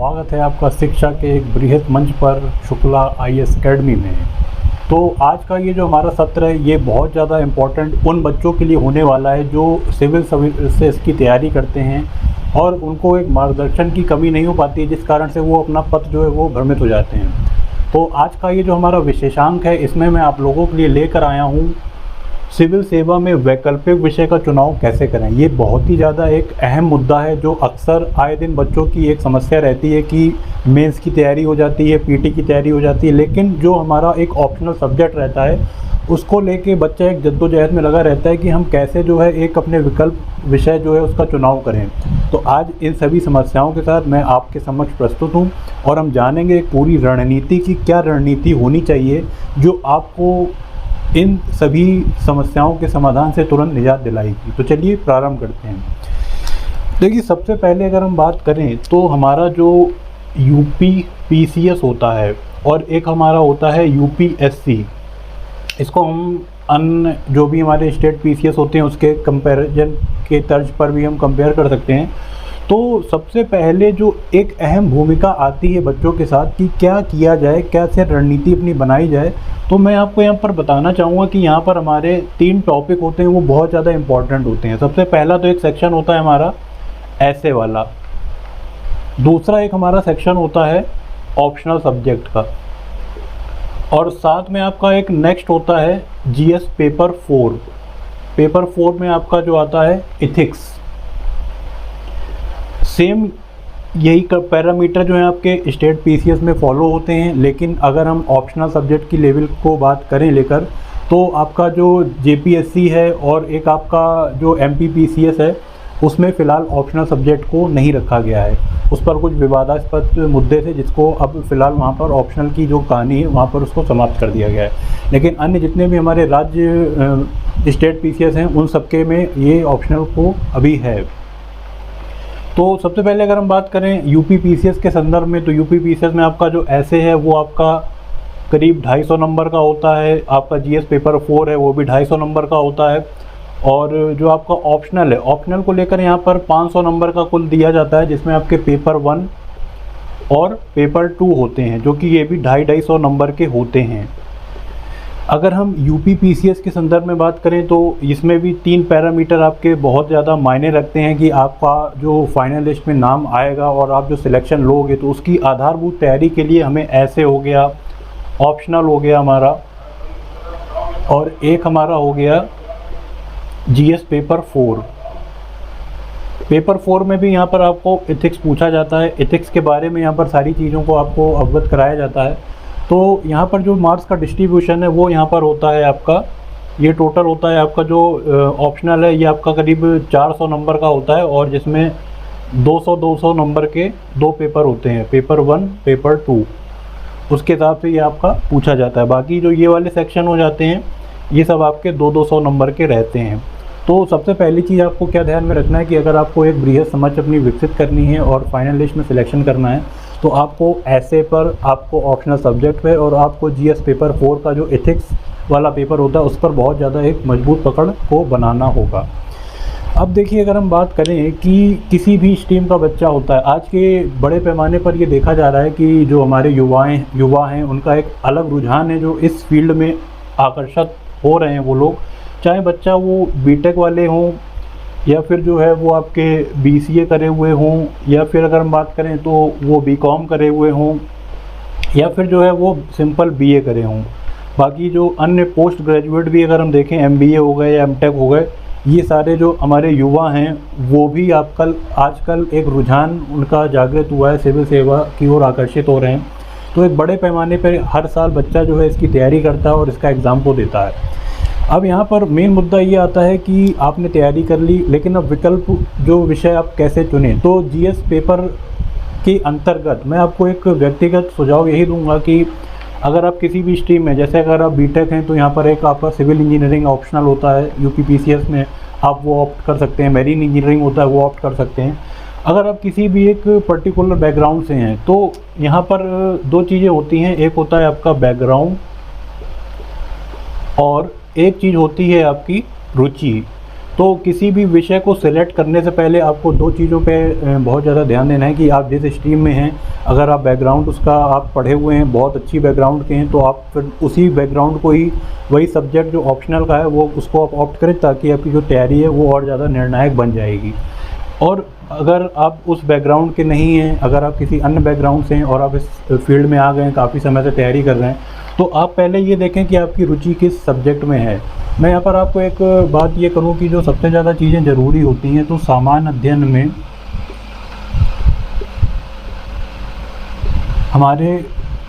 स्वागत है आपका शिक्षा के एक बृहद मंच पर शुक्ला आईएएस एकेडमी में। तो आज का ये जो हमारा सत्र है ये बहुत ज़्यादा इम्पोर्टेंट उन बच्चों के लिए होने वाला है जो सिविल सर्विसेज की तैयारी करते हैं और उनको एक मार्गदर्शन की कमी नहीं हो पाती है, जिस कारण से वो अपना पथ जो है वो भ्रमित हो जाते हैं। तो आज का ये जो हमारा विशेषांक है इसमें मैं आप लोगों के लिए लेकर आया हूँ सिविल सेवा में वैकल्पिक विषय का चुनाव कैसे करें। ये बहुत ही ज़्यादा एक अहम मुद्दा है जो अक्सर आए दिन बच्चों की एक समस्या रहती है कि मेंस की तैयारी हो जाती है, पीटी की तैयारी हो जाती है, लेकिन जो हमारा एक ऑप्शनल सब्जेक्ट रहता है उसको लेके बच्चा एक जद्दोजहद में लगा रहता है कि हम कैसे जो है एक अपने विकल्प विषय जो है उसका चुनाव करें। तो आज इन सभी समस्याओं के साथ मैं आपके समक्ष प्रस्तुत हूँ और हम जानेंगे एक पूरी रणनीति की क्या रणनीति होनी चाहिए जो आपको इन सभी समस्याओं के समाधान से तुरंत निजात दिलाएगी। तो चलिए प्रारंभ करते हैं। देखिए, सबसे पहले अगर हम बात करें तो हमारा जो यूपी पीसीएस होता है और एक हमारा होता है यूपीएससी, इसको हम अन्य जो भी हमारे स्टेट पीसीएस होते हैं उसके कंपैरिजन के तर्ज पर भी हम कंपेयर कर सकते हैं। तो सबसे पहले जो एक अहम भूमिका आती है बच्चों के साथ कि क्या किया जाए, कैसे रणनीति अपनी बनाई जाए, तो मैं आपको यहाँ पर बताना चाहूँगा कि यहाँ पर हमारे 3 टॉपिक होते हैं वो बहुत ज़्यादा इम्पॉर्टेंट होते हैं। सबसे पहला तो एक सेक्शन होता है हमारा ऐसे वाला, दूसरा एक हमारा सेक्शन होता है ऑप्शनल सब्जेक्ट का, और साथ में आपका एक नेक्स्ट होता है जीएस पेपर 4। पेपर 4 में आपका जो आता है इथिक्स। सेम यही पैरामीटर जो है आपके स्टेट पीसीएस में फॉलो होते हैं, लेकिन अगर हम ऑप्शनल सब्जेक्ट की लेवल को बात करें लेकर तो आपका जो जेपीएससी है और एक आपका जो एमपीपीसीएस है उसमें फ़िलहाल ऑप्शनल सब्जेक्ट को नहीं रखा गया है। उस पर कुछ विवादास्पद मुद्दे थे जिसको अब फ़िलहाल वहाँ पर ऑप्शनल की जो कहानी है वहाँ पर उसको समाप्त कर दिया गया है। लेकिन अन्य जितने भी हमारे राज्य स्टेट पीसीएस हैं उन सबके में ये ऑप्शनल को अभी है। तो सबसे पहले अगर हम बात करें यूपी पीसीएस के संदर्भ में, तो यूपी पीसीएस में आपका जो ऐसे है वो आपका करीब 250 नंबर का होता है। आपका जीएस पेपर 4 है वो भी 250 नंबर का होता है। और जो आपका ऑप्शनल है, ऑप्शनल को लेकर यहाँ पर 500 नंबर का कुल दिया जाता है, जिसमें आपके पेपर 1 और पेपर 2 होते हैं जो कि ये भी 250 नंबर के होते हैं। अगर हम यूपी पीसीएस के संदर्भ में बात करें तो इसमें भी 3 पैरामीटर आपके बहुत ज़्यादा मायने रखते हैं कि आपका जो फाइनल लिस्ट में नाम आएगा और आप जो सिलेक्शन लोगे तो उसकी आधारभूत तैयारी के लिए हमें ऐसे हो गया, ऑप्शनल हो गया हमारा, और एक हमारा हो गया जीएस पेपर 4। पेपर 4 में भी यहाँ पर आपको इथिक्स पूछा जाता है। इथिक्स के बारे में यहाँ पर सारी चीज़ों को आपको अवगत कराया जाता है। तो यहाँ पर जो मार्क्स का डिस्ट्रीब्यूशन है वो यहाँ पर होता है आपका, ये टोटल होता है आपका जो ऑप्शनल है ये आपका करीब 400 नंबर का होता है, और जिसमें 200 नंबर के 2 पेपर होते हैं, पेपर 1 पेपर 2, उसके हिसाब से ये आपका पूछा जाता है। बाकी जो ये वाले सेक्शन हो जाते हैं ये सब आपके 200 नंबर के रहते हैं। तो सबसे पहली चीज़ आपको क्या ध्यान में रखना है कि अगर आपको एक बृहद समझ अपनी विकसित करनी है और फाइनल लिस्ट में सिलेक्शन करना है तो आपको ऐसे पर, आपको ऑप्शनल सब्जेक्ट पे और आपको जीएस पेपर 4 का जो एथिक्स वाला पेपर होता है उस पर बहुत ज़्यादा एक मजबूत पकड़ को बनाना होगा। अब देखिए, अगर हम बात करें कि किसी भी स्ट्रीम का बच्चा होता है, आज के बड़े पैमाने पर ये देखा जा रहा है कि जो हमारे युवा हैं उनका एक अलग रुझान है जो इस फील्ड में आकर्षित हो रहे हैं। वो लोग, चाहे बच्चा वो बीटेक वाले हों या फिर जो है वो आपके बीसीए करे हुए हों, या फिर अगर हम बात करें तो वो बीकॉम करे हुए हों, या फिर जो है वो सिंपल बीए करे हों। बाकी जो अन्य पोस्ट ग्रेजुएट भी अगर हम देखें, एमबीए हो गए या एमटेक हो गए, ये सारे जो हमारे युवा हैं वो भी आजकल एक रुझान उनका जागृत हुआ है, सिविल सेवा की ओर आकर्षित हो रहे हैं। तो एक बड़े पैमाने पर हर साल बच्चा जो है इसकी तैयारी करता है और इसका एग्ज़ाम को देता है। अब यहाँ पर मेन मुद्दा ये आता है कि आपने तैयारी कर ली, लेकिन अब विकल्प जो विषय आप कैसे चुनें। तो जीएस पेपर के अंतर्गत मैं आपको एक व्यक्तिगत सुझाव यही दूंगा कि अगर आप किसी भी स्ट्रीम में, जैसे अगर आप बीटेक हैं तो यहाँ पर एक आपका सिविल इंजीनियरिंग ऑप्शनल होता है यूपी पीसीएस में, आप वो ऑप्ट कर सकते हैं। मेरीन इंजीनियरिंग होता है वो ऑप्ट कर सकते हैं। अगर आप किसी भी एक पर्टिकुलर बैकग्राउंड से हैं तो यहाँ पर 2 चीज़ें होती हैं, एक होता है आपका बैकग्राउंड और एक चीज़ होती है आपकी रुचि। तो किसी भी विषय को सिलेक्ट करने से पहले आपको दो चीज़ों पे बहुत ज़्यादा ध्यान देना है कि आप जिस स्ट्रीम में हैं, अगर आप बैकग्राउंड उसका आप पढ़े हुए हैं, बहुत अच्छी बैकग्राउंड के हैं, तो आप फिर उसी बैकग्राउंड को ही, वही सब्जेक्ट जो ऑप्शनल का है वो उसको आप ऑप्ट करें, ताकि आपकी जो तैयारी है वो और ज़्यादा निर्णायक बन जाएगी। और अगर आप उस बैकग्राउंड के नहीं हैं, अगर आप किसी अन्य बैकग्राउंड से हैं और आप इस फील्ड में आ गए हैं, काफ़ी समय से तैयारी कर रहे हैं, तो आप पहले ये देखें कि आपकी रुचि किस सब्जेक्ट में है। मैं यहाँ पर आपको एक बात ये करूँ कि जो सबसे ज़्यादा चीज़ें ज़रूरी होती हैं, तो सामान्य अध्ययन में हमारे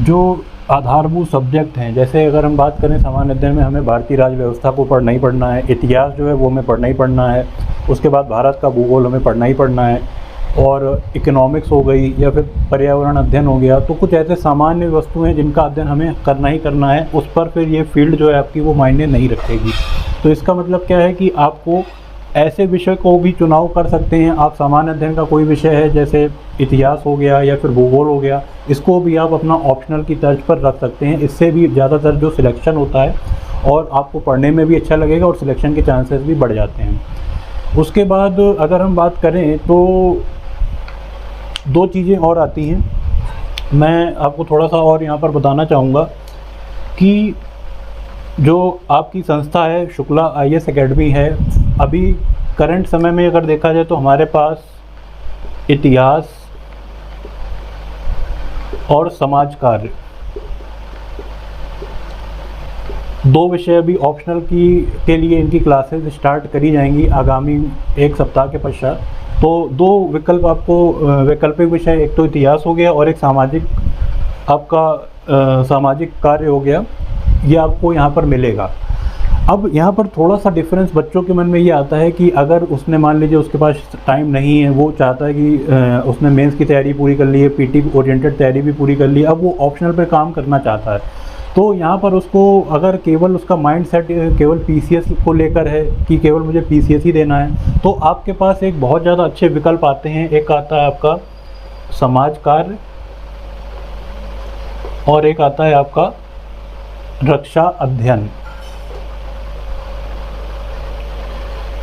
जो आधारभूत सब्जेक्ट हैं, जैसे अगर हम बात करें सामान्य अध्ययन में, हमें भारतीय राज्य व्यवस्था को पढ़ना ही पढ़ना है, इतिहास जो है वो हमें पढ़ना ही पढ़ना है, उसके बाद भारत का भूगोल हमें पढ़ना ही पढ़ना है, और इकोनॉमिक्स हो गई या फिर पर्यावरण अध्ययन हो गया। तो कुछ ऐसे सामान्य वस्तुएं जिनका अध्ययन हमें करना ही करना है, उस पर फिर ये फील्ड जो है आपकी वो मायने नहीं रखेगी। तो इसका मतलब क्या है कि आपको ऐसे विषय को भी चुनाव कर सकते हैं। आप सामान्य अध्ययन का कोई विषय है, जैसे इतिहास हो गया या फिर भूगोल हो गया, इसको भी आप अपना ऑप्शनल की तर्ज पर रख सकते हैं। इससे भी ज़्यादातर जो सिलेक्शन होता है और आपको पढ़ने में भी अच्छा लगेगा और सिलेक्शन के चांसेस भी बढ़ जाते हैं। उसके बाद अगर हम बात करें तो दो चीज़ें और आती हैं, मैं आपको थोड़ा सा और यहाँ पर बताना चाहूँगा कि जो आपकी संस्था है शुक्ला IAS एकेडमी है, अभी करंट समय में अगर देखा जाए तो हमारे पास इतिहास और समाज कार्य दो विषय अभी ऑप्शनल के लिए इनकी क्लासेस स्टार्ट करी जाएंगी आगामी एक सप्ताह के पश्चात। तो दो विकल्प आपको वैकल्पिक विषय, एक तो इतिहास हो गया और एक सामाजिक आपका सामाजिक कार्य हो गया, ये आपको यहाँ पर मिलेगा। अब यहाँ पर थोड़ा सा डिफरेंस बच्चों के मन में ये आता है कि अगर उसने मान लीजिए उसके पास टाइम नहीं है, वो चाहता है कि उसने मेंस की तैयारी पूरी कर ली है, PT ओरिएंटेड तैयारी भी पूरी कर ली, अब वो ऑप्शनल पे काम करना चाहता है, तो यहाँ पर उसको अगर केवल उसका माइंड सेट केवल PCS को लेकर है कि केवल मुझे PCS ही देना है, तो आपके पास एक बहुत ज़्यादा अच्छे विकल्प आते हैं। एक आता है आपका समाज कार्य और एक आता है आपका रक्षा अध्ययन।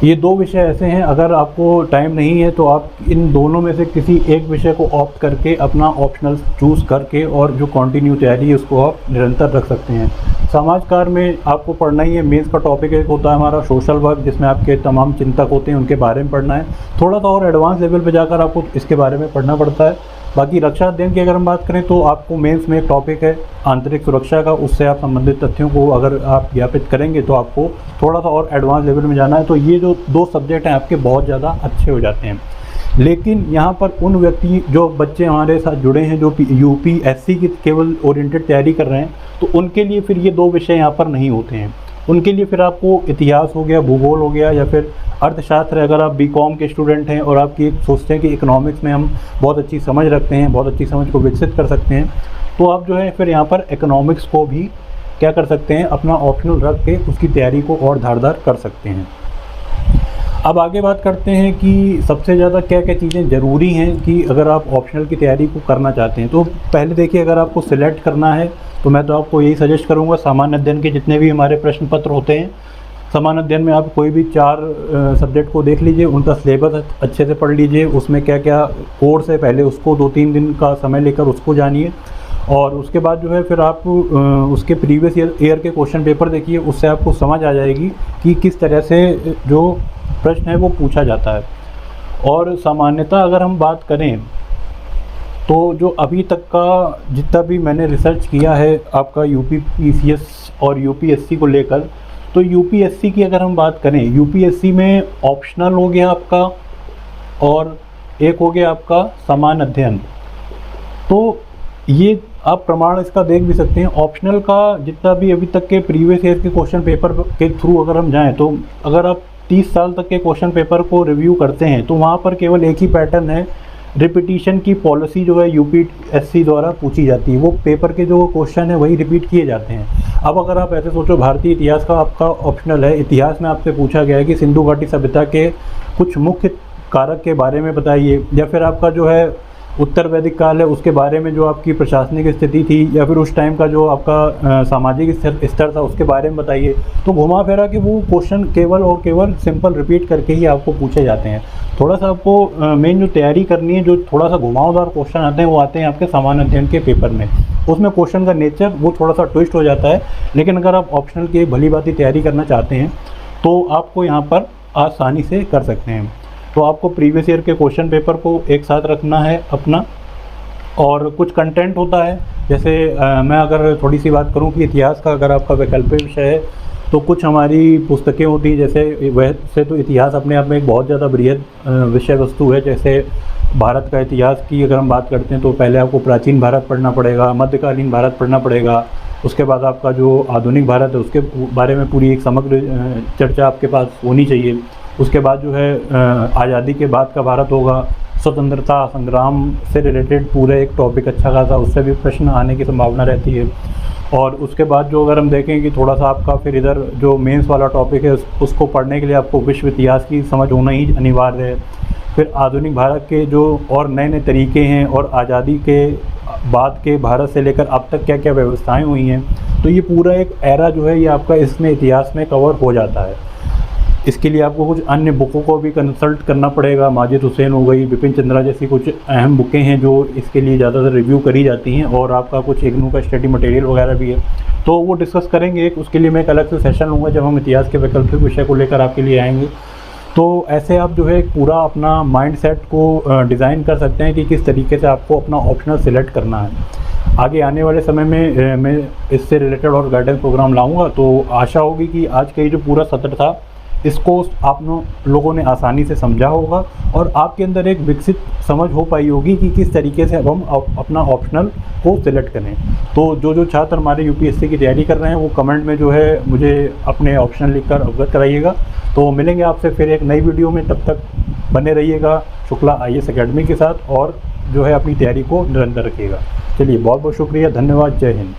ये दो विषय ऐसे हैं, अगर आपको टाइम नहीं है तो आप इन दोनों में से किसी एक विषय को ऑप्ट करके अपना ऑप्शनल चूज़ करके और जो कंटिन्यू तैयारी है उसको आप निरंतर रख सकते हैं। समाज कार्य में आपको पढ़ना ही है, मेंस का टॉपिक एक होता है हमारा सोशल वर्क, जिसमें आपके तमाम चिंतक होते हैं, उनके बारे में पढ़ना है। थोड़ा सा और एडवांस लेवल पर जाकर आपको इसके बारे में पढ़ना पड़ता है। बाकी रक्षा अध्ययन की अगर हम बात करें तो आपको मेंस में एक टॉपिक है आंतरिक सुरक्षा का, उससे आप संबंधित तथ्यों को अगर आप ज्ञापित करेंगे तो आपको थोड़ा सा और एडवांस लेवल में जाना है। तो ये जो दो सब्जेक्ट हैं आपके बहुत ज़्यादा अच्छे हो जाते हैं। लेकिन यहाँ पर उन व्यक्ति जो बच्चे हमारे साथ जुड़े हैं जो UPSC की केवल ओरिएंटेड तैयारी कर रहे हैं, तो उनके लिए फिर ये दो विषय यहाँ पर नहीं होते हैं। उनके लिए फिर आपको इतिहास हो गया, भूगोल हो गया, या फिर अर्थशास्त्र, अगर आप BCom के स्टूडेंट हैं और आपकी सोचते हैं कि इकोनॉमिक्स में हम बहुत अच्छी समझ रखते हैं, बहुत अच्छी समझ को विकसित कर सकते हैं, तो आप जो है फिर यहाँ पर इकोनॉमिक्स को भी क्या कर सकते हैं, अपना ऑप्शनल रख के उसकी तैयारी को और धारदार कर सकते हैं। अब आगे बात करते हैं कि सबसे ज़्यादा क्या क्या चीज़ें ज़रूरी हैं कि अगर आप ऑप्शनल की तैयारी को करना चाहते हैं। तो पहले देखिए, अगर आपको सिलेक्ट करना है तो मैं तो आपको यही सजेस्ट करूँगा, सामान्य अध्ययन के जितने भी हमारे प्रश्न पत्र होते हैं, सामान्य अध्ययन में आप कोई भी 4 सब्जेक्ट को देख लीजिए, उनका सिलेबस अच्छे से पढ़ लीजिए, उसमें क्या क्या कोर्स है पहले उसको 2-3 दिन का समय लेकर उसको जानिए, और उसके बाद जो है फिर आप उसके प्रीवियस ईयर के क्वेश्चन पेपर देखिए, उससे आपको समझ आ जाएगी कि किस तरह से जो प्रश्न है वो पूछा जाता है। और सामान्यतः अगर हम बात करें तो जो अभी तक का जितना भी मैंने रिसर्च किया है आपका UPPCS और UPSC को लेकर, तो UPSC की अगर हम बात करें, UPSC में ऑप्शनल हो गया आपका और एक हो गया आपका सामान्य अध्ययन। तो ये आप प्रमाण इसका देख भी सकते हैं। ऑप्शनल का जितना भी अभी तक के प्रीवियस ईयर के क्वेश्चन पेपर के थ्रू अगर हम जाएं, तो अगर आप 30 साल तक के क्वेश्चन पेपर को रिव्यू करते हैं तो वहाँ पर केवल एक ही पैटर्न है, रिपीटिशन की पॉलिसी जो है UPSC द्वारा पूछी जाती है, वो पेपर के जो क्वेश्चन है वही रिपीट किए जाते हैं। अब अगर आप ऐसे सोचो, भारतीय इतिहास का आपका ऑप्शनल है, इतिहास में आपसे पूछा गया है कि सिंधु घाटी सभ्यता के कुछ मुख्य कारक के बारे में बताइए, या फिर आपका जो है उत्तर वैदिक काल है उसके बारे में जो आपकी प्रशासनिक स्थिति थी या फिर उस टाइम का जो आपका सामाजिक स्तर था उसके बारे में बताइए। तो घुमा फिरा के वो क्वेश्चन केवल और केवल सिंपल रिपीट करके ही आपको पूछे जाते हैं। थोड़ा सा आपको मेन जो तैयारी करनी है, जो थोड़ा सा घुमावदार क्वेश्चन आते हैं वो आते हैं आपके सामान्य अध्ययन के पेपर में। उसमें क्वेश्चन का नेचर वो थोड़ा सा ट्विस्ट हो जाता है, लेकिन अगर आप ऑप्शनल की भली भांति तैयारी करना चाहते हैं तो आपको यहाँ पर आसानी से कर सकते हैं। तो आपको प्रीवियस ईयर के क्वेश्चन पेपर को एक साथ रखना है अपना, और कुछ कंटेंट होता है जैसे मैं अगर थोड़ी सी बात करूं कि इतिहास का अगर आपका वैकल्पिक विषय है तो कुछ हमारी पुस्तकें होती हैं, जैसे वैसे तो इतिहास अपने आप में एक बहुत ज़्यादा बृहद विषय वस्तु है। जैसे भारत का इतिहास की अगर हम बात करते हैं तो पहले आपको प्राचीन भारत पढ़ना पड़ेगा, मध्यकालीन भारत पढ़ना पड़ेगा, उसके बाद आपका जो आधुनिक भारत है उसके बारे में पूरी एक समग्र चर्चा आपके पास होनी चाहिए। उसके बाद जो है आज़ादी के बाद का भारत होगा, स्वतंत्रता संग्राम से रिलेटेड पूरे एक टॉपिक अच्छा खासा, उससे भी प्रश्न आने की संभावना रहती है। और उसके बाद जो अगर हम देखें कि थोड़ा सा आपका फिर इधर जो मेंस वाला टॉपिक है उसको पढ़ने के लिए आपको विश्व इतिहास की समझ होना ही अनिवार्य है। फिर आधुनिक भारत के जो और नए नए तरीके हैं और आज़ादी के बाद के भारत से लेकर अब तक क्या क्या व्यवस्थाएं हुई हैं, तो ये पूरा एक एरा जो है ये आपका इसमें इतिहास में कवर हो जाता है। इसके लिए आपको कुछ अन्य बुकों को भी कंसल्ट करना पड़ेगा। माजिद हुसैन हो गई, बिपिन चंद्रा जैसी कुछ अहम बुकें हैं जो इसके लिए ज़्यादातर रिव्यू करी जाती हैं, और आपका कुछ इग्नू का स्टडी मटेरियल वगैरह भी है, तो वो डिस्कस करेंगे। उसके लिए मैं एक अलग से सेशन लूँगा जब हम इतिहास के वैकल्पिक विषय को लेकर आपके लिए आएंगे। तो ऐसे आप जो है पूरा अपना माइंड सेट को डिज़ाइन कर सकते हैं कि किस तरीके से आपको अपना ऑप्शनल सिलेक्ट करना है। आगे आने वाले समय में मैं इससे रिलेटेड और गाइडेंस प्रोग्राम लाऊँगा, तो आशा होगी कि आज का ये जो पूरा सत्र था इसको आप लोगों ने आसानी से समझा होगा और आपके अंदर एक विकसित समझ हो पाई होगी कि किस तरीके से अब हम अपना ऑप्शनल को सिलेक्ट करें। तो जो छात्र हमारे यूपीएससी की तैयारी कर रहे हैं वो कमेंट में जो है मुझे अपने ऑप्शनल लिखकर अवगत कराइएगा। तो मिलेंगे आपसे फिर एक नई वीडियो में, तब तक बने रहिएगा शुक्ला IAS अकेडमी के साथ और जो है अपनी तैयारी को निरंतर रखिएगा। चलिए बहुत बहुत शुक्रिया, धन्यवाद, जय हिंद।